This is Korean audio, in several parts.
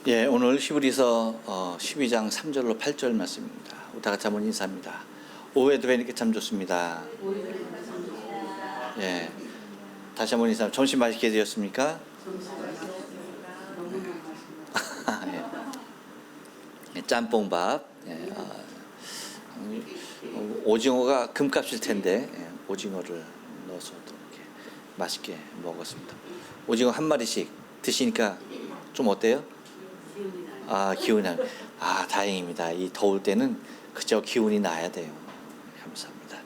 예, 오늘 히브리서 12장 3절로 8절 말씀입니다. 다 같이 한번 인사합니다. 오후에도 뵈니까 참 좋습니다. 예, 다시 한번 인사합니다. 점심 맛있게 드셨습니까? 예, 짬뽕밥. 예, 오징어가 금값일 텐데 오징어를 넣어서 또 이렇게 맛있게 먹었습니다. 오징어 한 마리씩 드시니까 좀 어때요? 기운이 나. 다행입니다. 이 더울 때는 그저 기운이 나야 돼요. 감사합니다.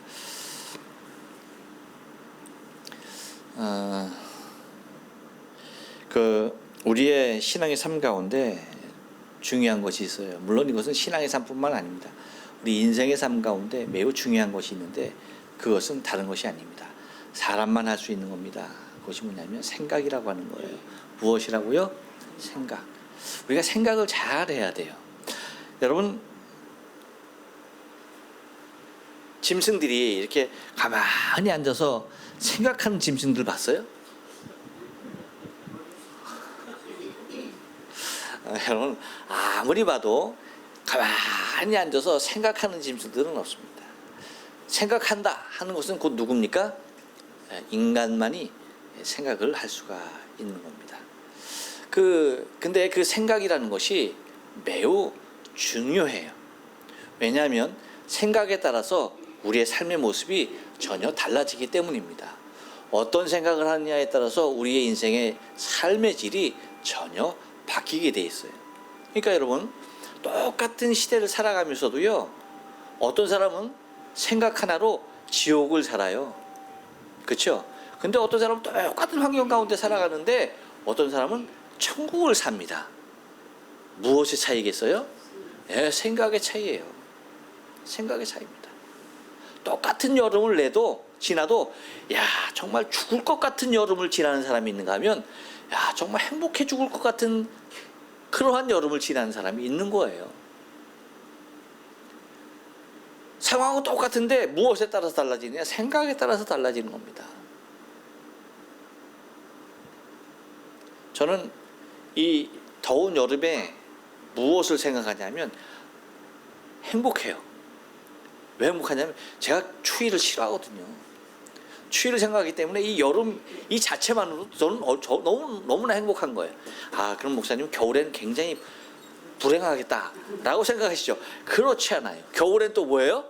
우리의 신앙의 삶 가운데 중요한 것이 있어요. 물론 이것은 신앙의 삶뿐만 아닙니다. 우리 인생의 삶 가운데 매우 중요한 것이 있는데 그것은 다른 것이 아닙니다. 사람만 할 수 있는 겁니다. 그것이 뭐냐면 생각이라고 하는 거예요. 무엇이라고요? 생각. 우리가 생각을 잘 해야 돼요. 여러분, 짐승들이 이렇게 가만히 앉아서 생각하는 짐승들 봤어요? 여러분, 아무리 봐도 가만히 앉아서 생각하는 짐승들은 없습니다. 생각한다 하는 것은 곧 누굽니까? 인간만이 생각을 할 수가 있는 겁니다. 근데 그 생각이라는 것이 매우 중요해요. 왜냐하면 생각에 따라서 우리의 삶의 모습이 전혀 달라지기 때문입니다. 어떤 생각을 하느냐에 따라서 우리의 인생의 삶의 질이 전혀 바뀌게 돼 있어요. 그러니까 여러분, 똑같은 시대를 살아가면서도요, 어떤 사람은 생각 하나로 지옥을 살아요. 그렇죠? 근데 어떤 사람은 똑같은 환경 가운데 살아가는데 어떤 사람은 천국을 삽니다. 무엇의 차이겠어요? 생각의 차이예요. 생각의 차이입니다. 똑같은 여름을 지나도 정말 죽을 것 같은 여름을 지나는 사람이 있는가 하면 정말 행복해 죽을 것 같은 그러한 여름을 지나는 사람이 있는 거예요. 상황은 똑같은데 무엇에 따라서 달라지느냐? 생각에 따라서 달라지는 겁니다. 저는 이 더운 여름에 무엇을 생각하냐면 행복해요. 왜 행복하냐면 제가 추위를 싫어하거든요. 추위를 생각하기 때문에 이 여름 이 자체만으로도 저는 너무나 행복한 거예요. 그럼 목사님 겨울에는 굉장히 불행하겠다라고 생각하시죠? 그렇지 않아요. 겨울엔 또 뭐예요?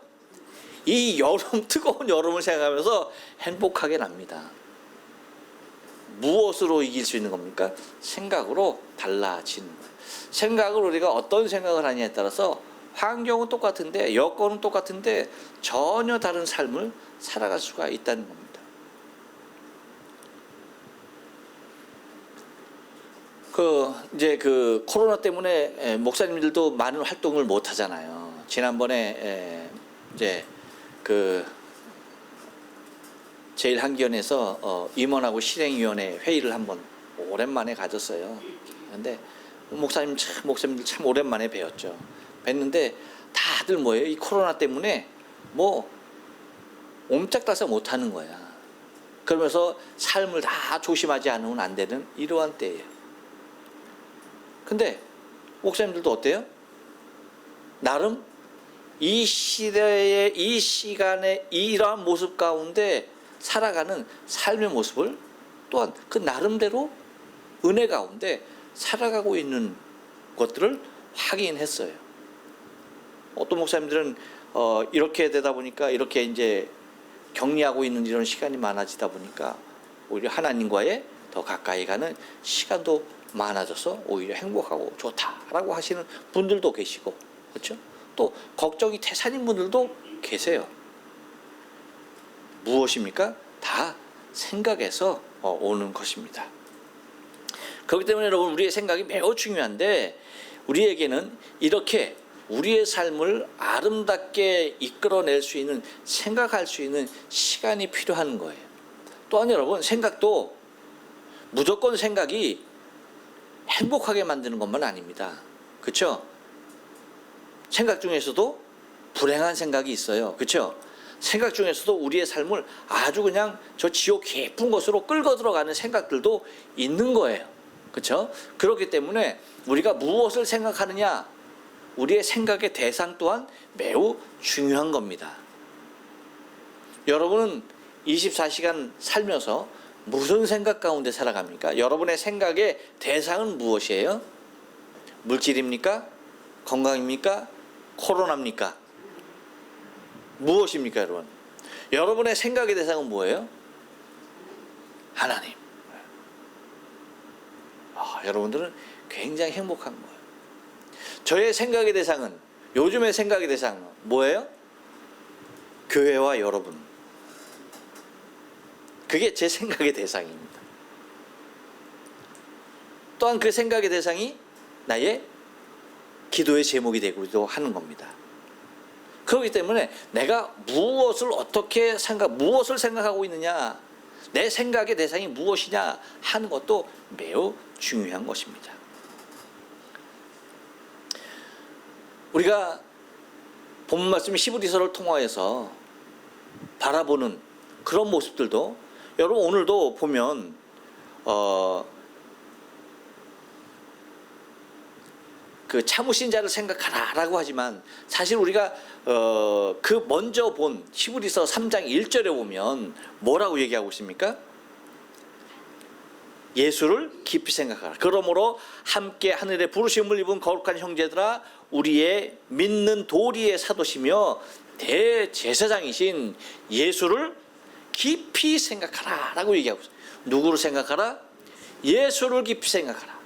이 뜨거운 여름을 생각하면서 행복하게 납니다. 무엇으로 이길 수 있는 겁니까? 생각으로 달라지는 거예요. 생각을 우리가 어떤 생각을 하냐에 따라서 환경은 똑같은데 여건은 똑같은데 전혀 다른 삶을 살아갈 수가 있다는 겁니다. 이제 코로나 때문에 목사님들도 많은 활동을 못 하잖아요. 지난번에 이제 제1한기원에서 임원하고 실행위원회 회의를 한번 오랜만에 가졌어요. 그런데 목사님들 참 오랜만에 뵈었죠. 뵀는데 다들 뭐예요? 이 코로나 때문에 옴짝달싹 못하는 거야. 그러면서 삶을 다 조심하지 않으면 안 되는 이러한 때예요. 근데 목사님들도 어때요? 나름 이 시대에 이 시간에 이러한 모습 가운데 살아가는 삶의 모습을 또한 그 나름대로 은혜 가운데 살아가고 있는 것들을 확인했어요. 어떤 목사님들은 이렇게 되다 보니까 이렇게 이제 격리하고 있는 이런 시간이 많아지다 보니까 오히려 하나님과의 더 가까이 가는 시간도 많아져서 오히려 행복하고 좋다라고 하시는 분들도 계시고, 그렇죠? 또 걱정이 태산인 분들도 계세요. 무엇입니까? 다 생각에서 오는 것입니다. 그렇기 때문에 여러분, 우리의 생각이 매우 중요한데 우리에게는 이렇게 우리의 삶을 아름답게 이끌어낼 수 있는, 생각할 수 있는 시간이 필요한 거예요. 또한 여러분, 생각도 무조건 생각이 행복하게 만드는 것만 아닙니다. 그렇죠? 생각 중에서도 불행한 생각이 있어요. 그렇죠? 생각 중에서도 우리의 삶을 아주 그냥 저 지옥 깊은 곳으로 끌고 들어가는 생각들도 있는 거예요. 그렇죠? 그렇기 때문에 우리가 무엇을 생각하느냐, 우리의 생각의 대상 또한 매우 중요한 겁니다. 여러분은 24시간 살면서 무슨 생각 가운데 살아갑니까? 여러분의 생각의 대상은 무엇이에요? 물질입니까? 건강입니까? 코로나입니까? 무엇입니까, 여러분? 여러분의 생각의 대상은 뭐예요? 하나님. 여러분들은 굉장히 행복한 거예요. 저의 생각의 대상은, 요즘의 생각의 대상은 뭐예요? 교회와 여러분. 그게 제 생각의 대상입니다. 또한 그 생각의 대상이 나의 기도의 제목이 되기도 하는 겁니다. 그렇기 때문에 내가 무엇을 생각하고 있느냐, 내 생각의 대상이 무엇이냐 하는 것도 매우 중요한 것입니다. 우리가 본 말씀 히브리서를 통하여서 바라보는 그런 모습들도, 여러분 오늘도 보면 그 참으신 자를 생각하라라고 하지만, 사실 우리가 그 먼저 본 히브리서 3장 1절에 보면 뭐라고 얘기하고 있습니까? 예수를 깊이 생각하라. 그러므로 함께 하늘의 부르심을 입은 거룩한 형제들아, 우리의 믿는 도리의 사도시며 대제사장이신 예수를 깊이 생각하라 라고 얘기하고 있어요. 누구를 생각하라? 예수를 깊이 생각하라.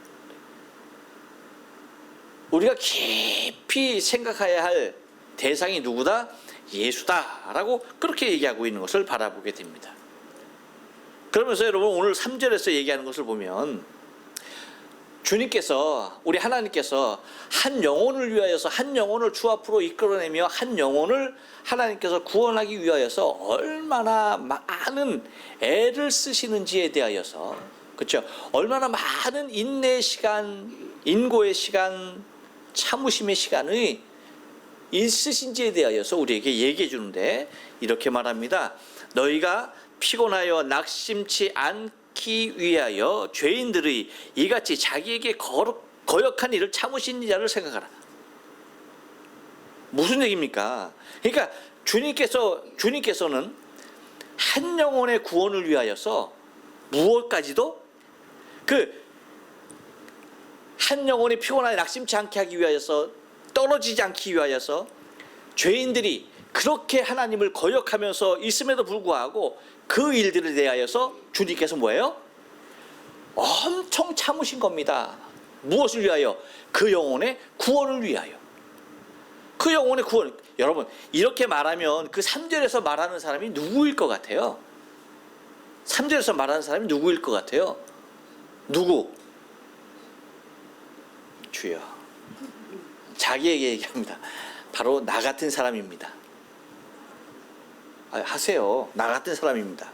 우리가 깊이 생각해야 할 대상이 누구다? 예수다 라고 그렇게 얘기하고 있는 것을 바라보게 됩니다. 그러면서 여러분 오늘 3절에서 얘기하는 것을 보면, 주님께서, 우리 하나님께서 한 영혼을 위하여서, 한 영혼을 주 앞으로 이끌어내며 한 영혼을 하나님께서 구원하기 위하여서 얼마나 많은 애를 쓰시는지에 대하여서, 그렇죠? 얼마나 많은 인내의 시간, 인고의 시간, 참으심의 시간이 있으신지에 대하여서 우리에게 얘기해 주는데, 이렇게 말합니다. 너희가 피곤하여 낙심치 않기 위하여 죄인들의 이같이 자기에게 거역한 일을 참으신 자를 생각하라. 무슨 얘기입니까? 그러니까 주님께서는 한 영혼의 구원을 위하여서 무엇까지도, 그 한 영혼이 피곤하게 낙심치 않게 하기 위하여서, 떨어지지 않기 위하여서, 죄인들이 그렇게 하나님을 거역하면서 있음에도 불구하고 그 일들에 대하여서 주님께서 뭐예요? 엄청 참으신 겁니다. 무엇을 위하여? 그 영혼의 구원을 위하여. 그 영혼의 구원. 여러분 이렇게 말하면 그 3절에서 말하는 사람이 누구일 것 같아요? 3절에서 말하는 사람이 누구일 것 같아요? 누구? 주여. 자기에게 얘기합니다. 바로 나 같은 사람입니다. 하세요. 나 같은 사람입니다.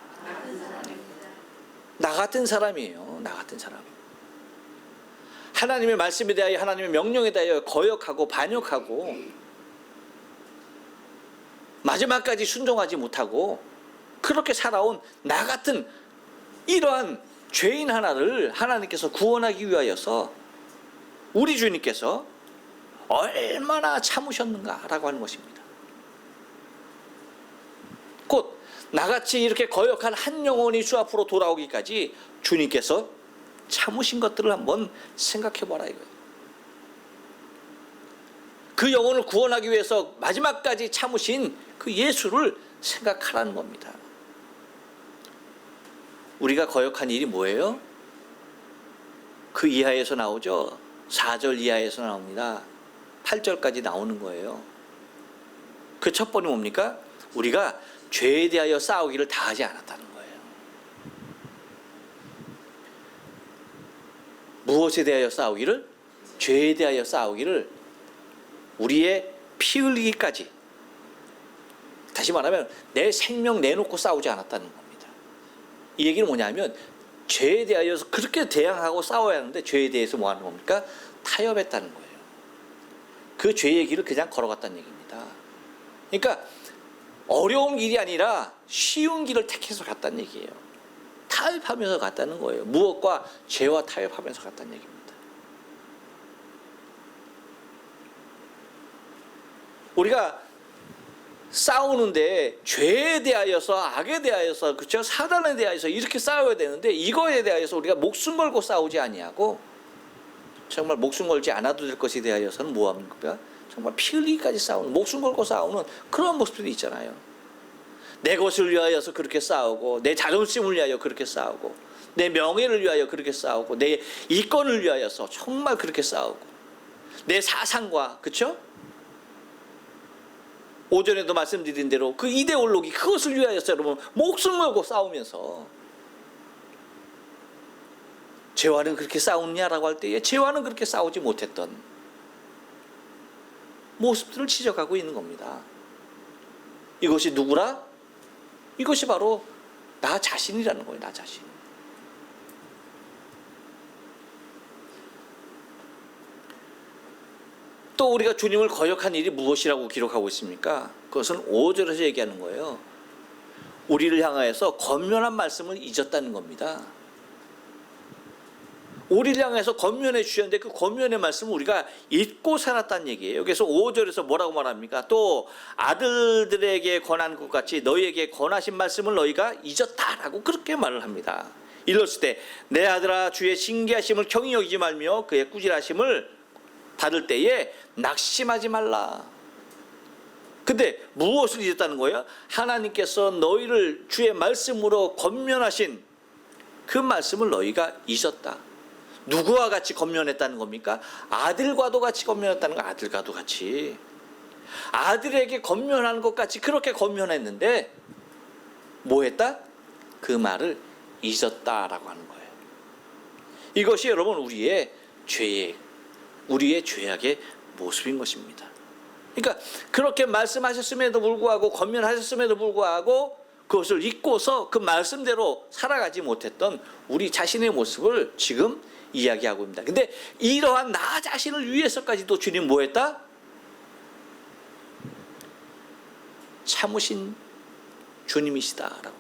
나 같은 사람이에요. 나 같은 사람. 하나님의 말씀에 대하여, 하나님의 명령에 대하여 거역하고 반역하고 마지막까지 순종하지 못하고 그렇게 살아온 나 같은 이러한 죄인 하나를 하나님께서 구원하기 위하여서 우리 주님께서 얼마나 참으셨는가라고 하는 것입니다. 곧 나같이 이렇게 거역한 한 영혼이 주 앞으로 돌아오기까지 주님께서 참으신 것들을 한번 생각해 보라 이거예요. 그 영혼을 구원하기 위해서 마지막까지 참으신 그 예수를 생각하라는 겁니다. 우리가 거역한 일이 뭐예요? 그 이하에서 나오죠. 4절 이하에서 나옵니다. 8절까지 나오는 거예요. 그 첫 번이 뭡니까? 우리가 죄에 대하여 싸우기를 다하지 않았다는 거예요. 무엇에 대하여 싸우기를? 죄에 대하여 싸우기를, 우리의 피 흘리기까지, 다시 말하면 내 생명 내놓고 싸우지 않았다는 겁니다. 이 얘기는 뭐냐면 죄에 대하여서 그렇게 대항하고 싸워야 하는데 죄에 대해서 뭐 하는 겁니까? 타협했다는 거예요. 그 죄의 길을 그냥 걸어갔다는 얘기입니다. 그러니까 어려운 길이 아니라 쉬운 길을 택해서 갔다는 얘기예요. 타협하면서 갔다는 거예요. 무엇과? 죄와 타협하면서 갔다는 얘기입니다. 우리가 싸우는데 죄에 대하여서, 악에 대하여서, 그렇죠? 사단에 대하여서 이렇게 싸워야 되는데, 이거에 대하여서 우리가 목숨 걸고 싸우지 아니하고, 정말 목숨 걸지 않아도 될 것에 대하여서는 뭐합니까? 정말 피 흘리기까지 싸우는, 목숨 걸고 싸우는 그런 모습들이 있잖아요. 내 것을 위하여서 그렇게 싸우고, 내 자존심을 위하여 그렇게 싸우고, 내 명예를 위하여 그렇게 싸우고, 내 이권을 위하여서 정말 그렇게 싸우고, 내 사상과, 그렇죠? 오전에도 말씀드린 대로 그 이데올로기, 그것을 위하여서 여러분 목숨 걸고 싸우면서, 죄와는 그렇게 싸우느냐라고 할 때에 죄와는 그렇게 싸우지 못했던 모습들을 지적하고 있는 겁니다. 이것이 누구라? 이것이 바로 나 자신이라는 거예요. 나 자신. 또 우리가 주님을 거역한 일이 무엇이라고 기록하고 있습니까? 그것은 5절에서 얘기하는 거예요. 우리를 향하여서 권면한 말씀을 잊었다는 겁니다. 우리를 향해서 권면해 주셨는데 그 권면의 말씀을 우리가 잊고 살았다는 얘기예요. 그래서 5절에서 뭐라고 말합니까? 또 아들들에게 권한 것 같이 너희에게 권하신 말씀을 너희가 잊었다라고 그렇게 말을 합니다. 일렀을 때 내 아들아 주의 신기하심을 경히 여기지 말며 그의 꾸질하심을 받을 때에 낙심하지 말라. 근데 무엇을 잊었다는 거예요? 하나님께서 너희를 주의 말씀으로 권면하신 그 말씀을 너희가 잊었다. 누구와 같이 권면했다는 겁니까? 아들과도 같이 권면했다는 거. 아들과도 같이. 아들에게 권면하는 것 같이 그렇게 권면했는데 뭐 했다? 그 말을 잊었다라고 하는 거예요. 이것이 여러분 우리의 죄악의 모습인 것입니다. 그러니까 그렇게 말씀하셨음에도 불구하고, 권면하셨음에도 불구하고 그것을 잊고서 그 말씀대로 살아가지 못했던 우리 자신의 모습을 지금 이야기하고 있습니다. 근데 이러한 나 자신을 위해서까지도 주님 뭐 했다? 참으신 주님이시다라고,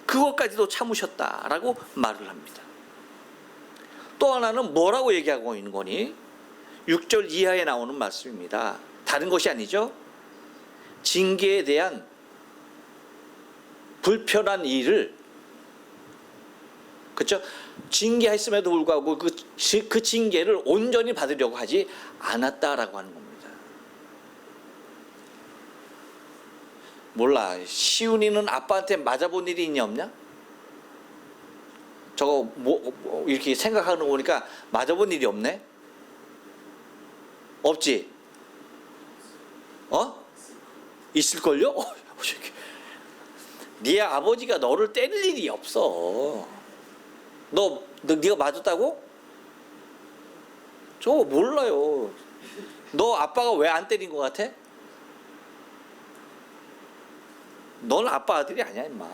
그것까지도 참으셨다라고 말을 합니다. 또 하나는 뭐라고 얘기하고 있는 거니? 6절 이하에 나오는 말씀입니다. 다른 것이 아니죠. 징계에 대한 불편한 일을, 그렇죠? 징계했음에도 불구하고 그 징계를 온전히 받으려고 하지 않았다라고 하는 겁니다. 몰라, 시훈이는 아빠한테 맞아본 일이 있냐 없냐? 저거 이렇게 생각하는 거 보니까 맞아본 일이 없네? 없지? 있을걸요? 네 아버지가 너를 때릴 일이 없어. 네가 맞았다고? 저거 몰라요. 너 아빠가 왜 안 때린 것 같아? 넌 아빠 아들이 아니야 임마.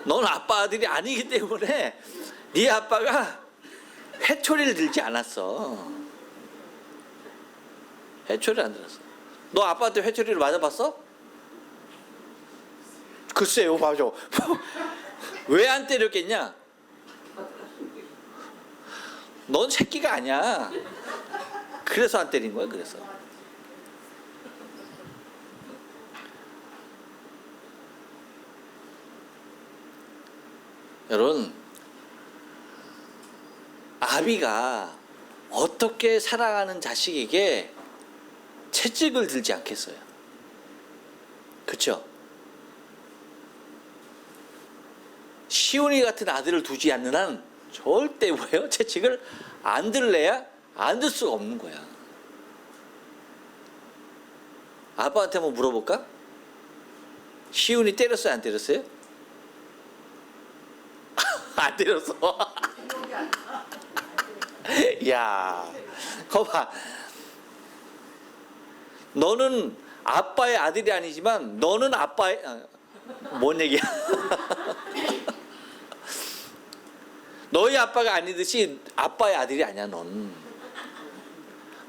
넌 아빠 아들이 아니기 때문에 네 아빠가 회초리를 들지 않았어. 회초리를 안 들었어. 너 아빠한테 회초리를 맞아봤어? 글쎄요, 맞아. 왜 안 때렸겠냐? 넌 새끼가 아니야. 그래서 안 때린 거야. 그래서 여러분, 아비가 어떻게 살아가는 자식에게 채찍을 들지 않겠어요? 그렇죠? 시온이 같은 아들을 두지 않는 한 절대 뭐예요? 채찍을 안 들래야 안 들 수가 없는 거야. 아빠한테 한번 물어볼까? 시온이 때렸어요? 안 때렸어요? 안 때렸어. 야, 거봐. 너는 아빠의 아들이 아니지만 너는 아빠의, 뭔 얘기야? 너희 아빠가 아니듯이 아빠의 아들이 아니야. 넌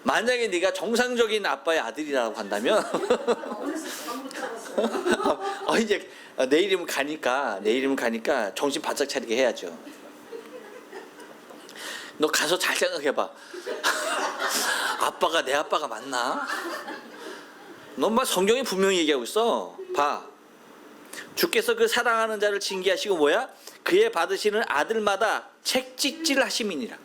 만약에 네가 정상적인 아빠의 아들이라고 한다면 이제 내일이면 가니까 정신 바짝 차리게 해야죠. 너 가서 잘 생각해봐. 아빠가 내 아빠가 맞나? 넌 막 성경이 분명히 얘기하고 있어. 봐. 주께서 그 사랑하는 자를 징계하시고 뭐야? 그의 받으시는 아들마다 책찍질 하심이니라.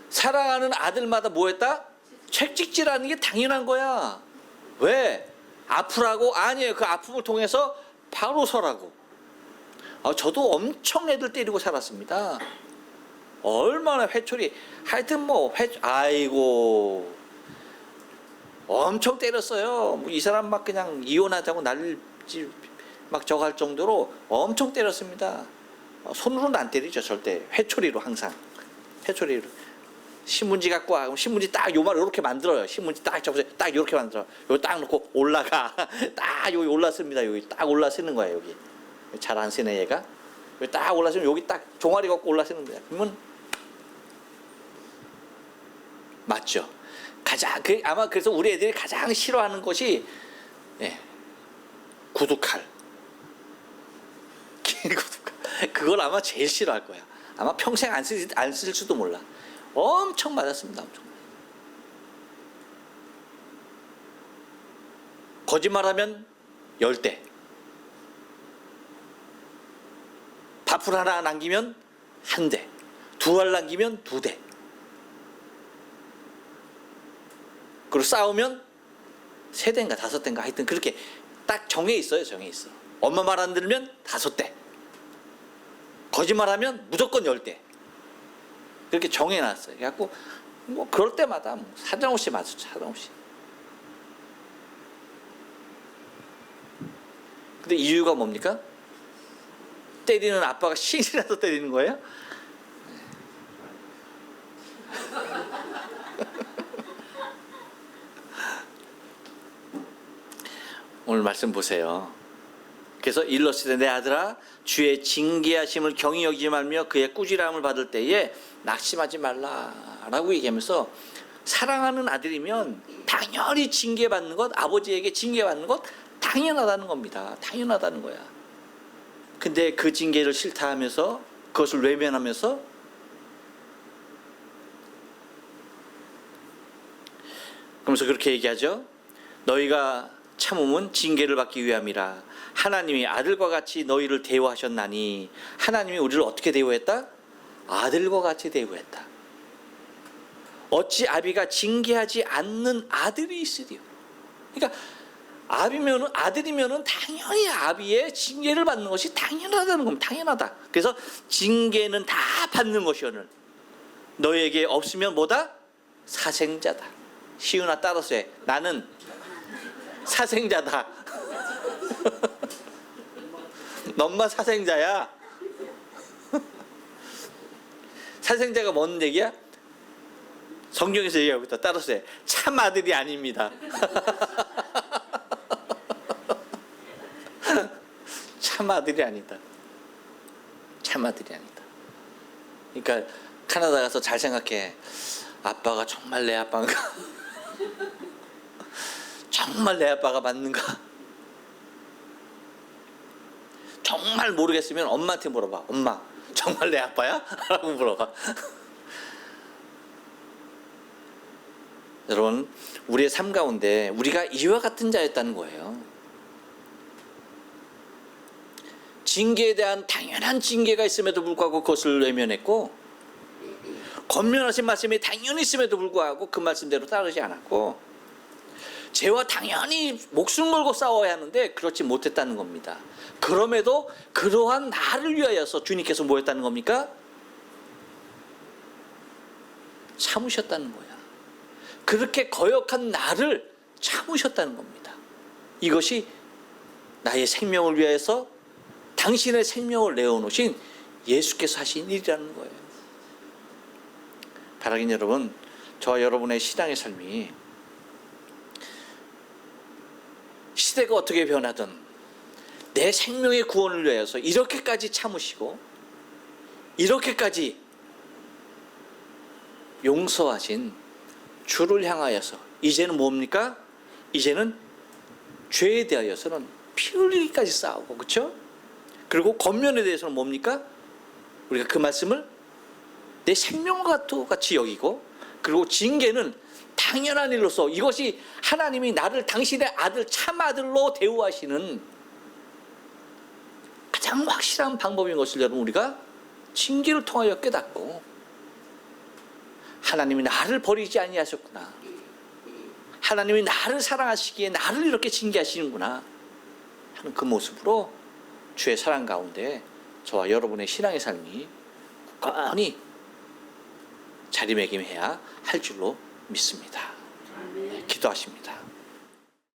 사랑하는 아들마다 뭐 했다? 책찍질하는 게 당연한 거야. 왜? 아프라고? 아니에요. 그 아픔을 통해서 바로 서라고. 저도 엄청 애들 때리고 살았습니다. 얼마나 회초리, 하여튼 뭐 아이고 엄청 때렸어요. 이 사람 막 그냥 이혼하자고 난리 막 저거 할 정도로 엄청 때렸습니다. 손으로는 안 때리죠. 절대 회초리로 항상. 회초리로. 신문지 갖고 와. 그럼 신문지 딱 요말 이렇게 만들어요. 신문지 딱 접어서 딱 이렇게 만들어. 여기 딱 놓고 올라가. 딱 여기 올라씁니다. 여기 딱 올라 쓰는 거예요. 여기. 잘 안 쓰네 얘가. 여기 딱 올라쓰면 여기 딱 종아리 갖고 올라 쓰는 거야. 그러면 맞죠. 아마 그래서 우리 애들이 가장 싫어하는 것이 구두칼. 구두칼. 그걸 아마 제일 싫어할 거야. 아마 평생 안 쓸지도 몰라. 엄청 맞았습니다. 엄청. 거짓말하면 10대. 밥풀 하나 남기면 1대. 2알 남기면 2대. 그리고 싸우면 3대인가 5대인가 하여튼 그렇게 딱 정해 있어요. 정해 있어. 엄마 말 안 들으면 5대. 거짓말하면 무조건 10대. 그렇게 정해놨어요. 그래갖고 뭐 그럴 때마다 사정없이 맞았죠. 사정없이. 근데 이유가 뭡니까? 때리는 아빠가 신이 나서 때리는 거예요? 오늘 말씀 보세요. 그래서 일러스되 내 아들아 주의 징계하심을 경히 여기지 말며 그의 꾸지람을 받을 때에 낙심하지 말라라고 얘기하면서 사랑하는 아들이면 당연히 징계받는 것, 아버지에게 징계받는 것 당연하다는 겁니다. 당연하다는 거야. 근데 그 징계를 싫다 하면서 그것을 외면하면서 그러면서 그렇게 얘기하죠. 너희가 참음은 징계를 받기 위함이라. 하나님이 아들과 같이 너희를 대우하셨나니. 하나님이 우리를 어떻게 대우했다? 아들과 같이 대우했다. 어찌 아비가 징계하지 않는 아들이 있으리요. 그러니까 아들이면은 당연히 아비의 징계를 받는 것이 당연하다는 겁니다. 당연하다. 그래서 징계는 다 받는 것이오늘 너희에게 없으면 뭐다? 사생자다. 시은아 따라서 해. 나는 사생자다. 엄마 사생자야. 사생자가 뭔 얘기야? 성경에서 얘기하고 있다. 따라서 해. 참 아들이 아닙니다. 참 아들이 아니다. 참 아들이 아니다. 그러니까 캐나다 가서 잘 생각해. 아빠가 정말 내 아빠인가? 정말 내 아빠가 맞는가? 정말 모르겠으면 엄마한테 물어봐. 엄마, 정말 내 아빠야? 라고 물어봐. 여러분, 우리의 삶 가운데 우리가 이와 같은 자였다는 거예요. 징계에 대한 당연한 징계가 있음에도 불구하고 그것을 외면했고, 권면하신 말씀이 당연히 있음에도 불구하고 그 말씀대로 따르지 않았고, 죄와 당연히 목숨 걸고 싸워야 하는데 그렇지 못했다는 겁니다. 그럼에도 그러한 나를 위하여서 주님께서 뭐 했다는 겁니까? 참으셨다는 거야. 그렇게 거역한 나를 참으셨다는 겁니다. 이것이 나의 생명을 위하여서 당신의 생명을 내어놓으신 예수께서 하신 일이라는 거예요. 바라긴 여러분, 저와 여러분의 신앙의 삶이 시대가 어떻게 변하든 내 생명의 구원을 위해서 이렇게까지 참으시고 이렇게까지 용서하신 주를 향하여서 이제는 뭡니까? 이제는 죄에 대하여서는 피 흘리기까지 싸우고, 그렇죠? 그리고 권면에 대해서는 뭡니까? 우리가 그 말씀을 내 생명과 같이 여기고, 그리고 징계는 당연한 일로서 이것이 하나님이 나를 당신의 아들 참 아들로 대우하시는 가장 확실한 방법인 것을 여러분 우리가 징계를 통하여 깨닫고, 하나님이 나를 버리지 아니하셨구나, 하나님이 나를 사랑하시기에 나를 이렇게 징계하시는구나 하는 그 모습으로 주의 사랑 가운데 저와 여러분의 신앙의 삶이 굳건히 자리매김해야 할 줄로 믿습니다. 기도하십니다.